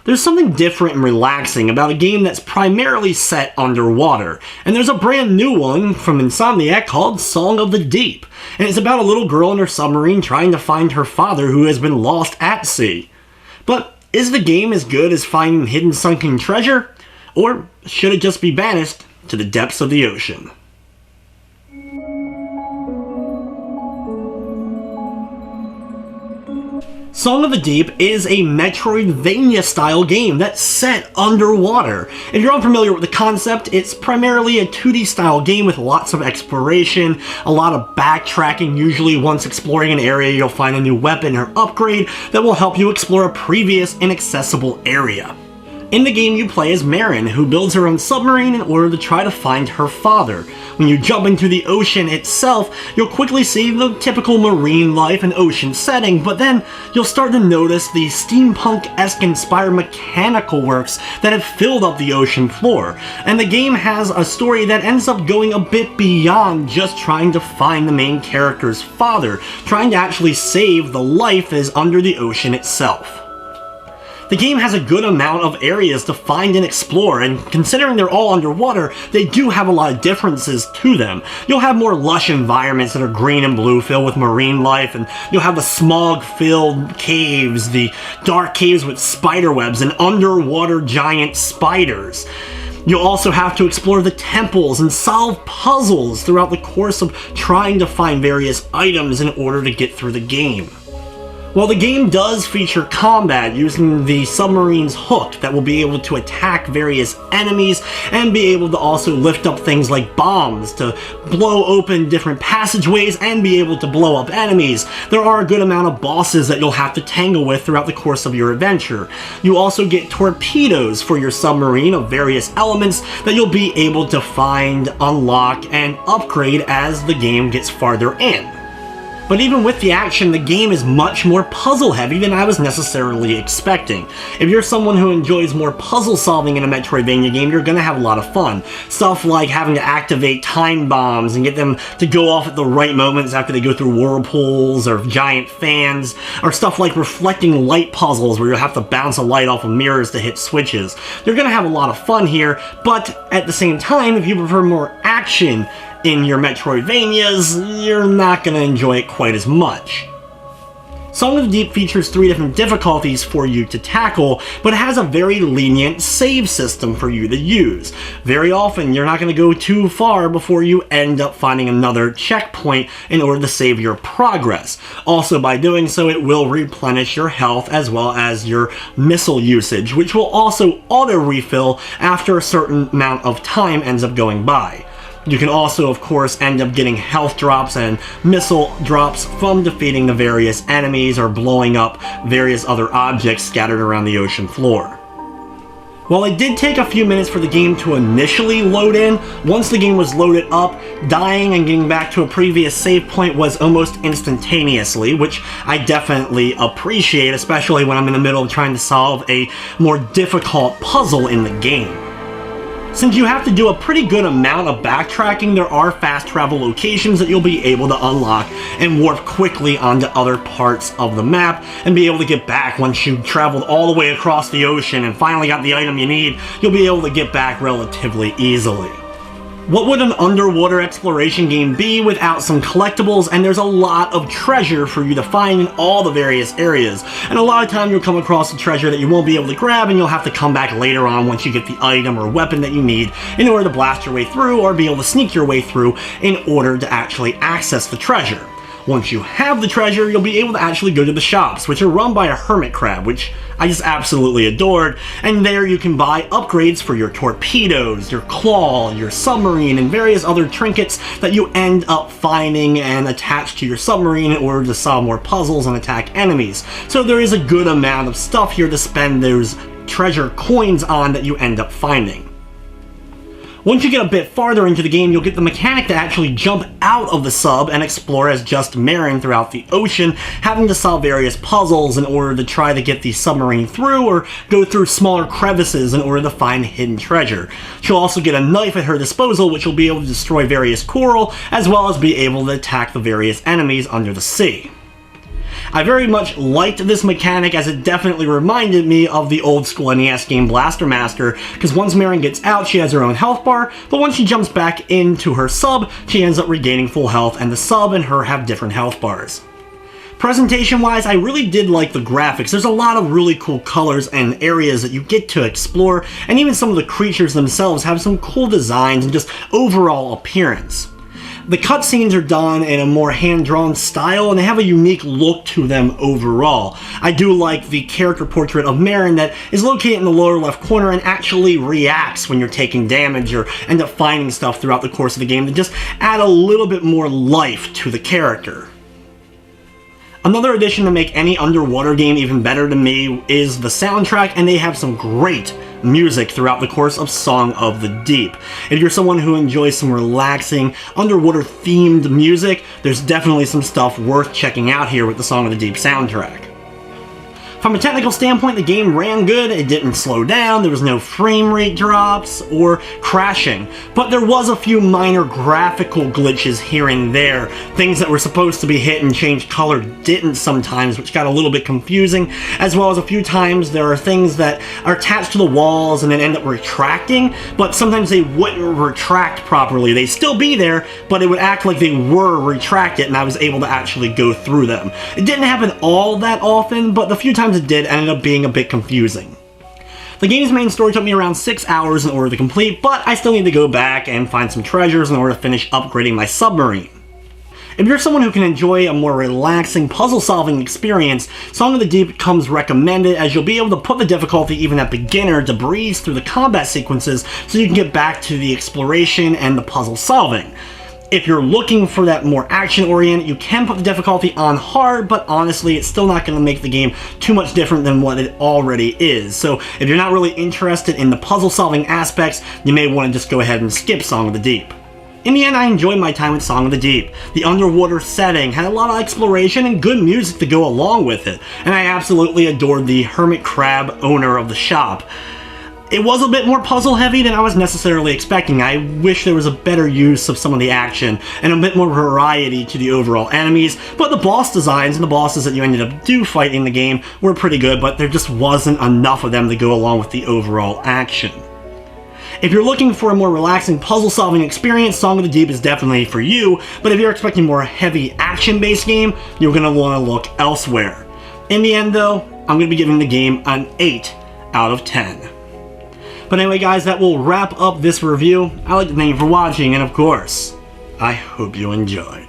There's something different and relaxing about a game that's primarily set underwater, and there's a brand new one from Insomniac called Song of the Deep, and it's about a little girl in her submarine trying to find her father who has been lost at sea. But is the game as good as finding hidden sunken treasure, or should it just be banished to the depths of the ocean? Song of the Deep is a metroidvania style game that's set underwater. If you're unfamiliar with the concept, it's primarily a 2D style game with lots of exploration, a lot of backtracking. Usually once exploring an area you'll find a new weapon or upgrade that will help you explore a previous inaccessible area. In the game, you play as Marin, who builds her own submarine in order to try to find her father. When you jump into the ocean itself, you'll quickly see the typical marine life and ocean setting, but then you'll start to notice the steampunk-esque inspired mechanical works that have filled up the ocean floor. And the game has a story that ends up going a bit beyond just trying to find the main character's father, trying to actually save the life that is under the ocean itself. The game has a good amount of areas to find and explore, and considering they're all underwater, they do have a lot of differences to them. You'll have more lush environments that are green and blue filled with marine life, and you'll have the smog-filled caves, the dark caves with spider webs, and underwater giant spiders. You'll also have to explore the temples and solve puzzles throughout the course of trying to find various items in order to get through the game. While the game does feature combat using the submarine's hook that will be able to attack various enemies and be able to also lift up things like bombs to blow open different passageways and be able to blow up enemies, there are a good amount of bosses that you'll have to tangle with throughout the course of your adventure. You also get torpedoes for your submarine of various elements that you'll be able to find, unlock, and upgrade as the game gets farther in. But even with the action, the game is much more puzzle heavy than I was necessarily expecting. If you're someone who enjoys more puzzle solving in a Metroidvania game, you're gonna have a lot of fun. Stuff like having to activate time bombs and get them to go off at the right moments after they go through whirlpools or giant fans, or stuff like reflecting light puzzles where you'll have to bounce a light off of mirrors to hit switches. You're gonna have a lot of fun here, but at the same time, if you prefer more action in your Metroidvanias, you're not going to enjoy it quite as much. Song of the Deep features 3 different difficulties for you to tackle, but it has a very lenient save system for you to use. Very often, you're not going to go too far before you end up finding another checkpoint in order to save your progress. Also, by doing so, it will replenish your health as well as your missile usage, which will also auto-refill after a certain amount of time ends up going by. You can also, of course, end up getting health drops and missile drops from defeating the various enemies or blowing up various other objects scattered around the ocean floor. While it did take a few minutes for the game to initially load in, once the game was loaded up, dying and getting back to a previous save point was almost instantaneously, which I definitely appreciate, especially when I'm in the middle of trying to solve a more difficult puzzle in the game. Since you have to do a pretty good amount of backtracking, there are fast travel locations that you'll be able to unlock and warp quickly onto other parts of the map and be able to get back once you've traveled all the way across the ocean and finally got the item you need. You'll be able to get back relatively easily. What would an underwater exploration game be without some collectibles? And there's a lot of treasure for you to find in all the various areas. And a lot of time you'll come across a treasure that you won't be able to grab and you'll have to come back later on once you get the item or weapon that you need in order to blast your way through or be able to sneak your way through in order to actually access the treasure. Once you have the treasure, you'll be able to actually go to the shops, which are run by a hermit crab, which I just absolutely adored, and there you can buy upgrades for your torpedoes, your claw, your submarine, and various other trinkets that you end up finding and attach to your submarine in order to solve more puzzles and attack enemies. So there is a good amount of stuff here to spend those treasure coins on that you end up finding. Once you get a bit farther into the game, you'll get the mechanic to actually jump out of the sub and explore as just Marin throughout the ocean, having to solve various puzzles in order to try to get the submarine through or go through smaller crevices in order to find hidden treasure. She'll also get a knife at her disposal, which will be able to destroy various coral, as well as be able to attack the various enemies under the sea. I very much liked this mechanic as it definitely reminded me of the old school NES game Blaster Master, because once Marion gets out, she has her own health bar, but once she jumps back into her sub, she ends up regaining full health, and the sub and her have different health bars. Presentation-wise, I really did like the graphics. There's a lot of really cool colors and areas that you get to explore, and even some of the creatures themselves have some cool designs and just overall appearance. The cutscenes are done in a more hand-drawn style, and they have a unique look to them overall. I do like the character portrait of Marin that is located in the lower left corner and actually reacts when you're taking damage or end up finding stuff throughout the course of the game to just add a little bit more life to the character. Another addition to make any underwater game even better to me is the soundtrack, and they have some great music throughout the course of Song of the Deep. If you're someone who enjoys some relaxing, underwater themed music, there's definitely some stuff worth checking out here with the Song of the Deep soundtrack. From a technical standpoint, the game ran good, it didn't slow down, there was no frame rate drops or crashing, but there was a few minor graphical glitches here and there. Things that were supposed to be hit and change color didn't sometimes, which got a little bit confusing, as well as a few times there are things that are attached to the walls and then end up retracting, but sometimes they wouldn't retract properly. They'd still be there, but it would act like they were retracted and I was able to actually go through them. It didn't happen all that often, but the few times it did ended up being a bit confusing. The game's main story took me around 6 hours in order to complete, but I still need to go back and find some treasures in order to finish upgrading my submarine. If you're someone who can enjoy a more relaxing puzzle-solving experience, Song of the Deep comes recommended as you'll be able to put the difficulty even at beginner to breeze through the combat sequences so you can get back to the exploration and the puzzle-solving. If you're looking for that more action-oriented, you can put the difficulty on hard, but honestly, it's still not going to make the game too much different than what it already is. So if you're not really interested in the puzzle-solving aspects, you may want to just go ahead and skip Song of the Deep. In the end, I enjoyed my time with Song of the Deep. The underwater setting had a lot of exploration and good music to go along with it, and I absolutely adored the hermit crab owner of the shop. It was a bit more puzzle-heavy than I was necessarily expecting. I wish there was a better use of some of the action and a bit more variety to the overall enemies, but the boss designs and the bosses that you ended up fighting in the game were pretty good, but there just wasn't enough of them to go along with the overall action. If you're looking for a more relaxing puzzle-solving experience, Song of the Deep is definitely for you, but if you're expecting more heavy action-based game, you're going to want to look elsewhere. In the end, though, I'm going to be giving the game an 8 out of 10. But anyway guys, that will wrap up this review. I'd like to thank you for watching, and of course, I hope you enjoyed.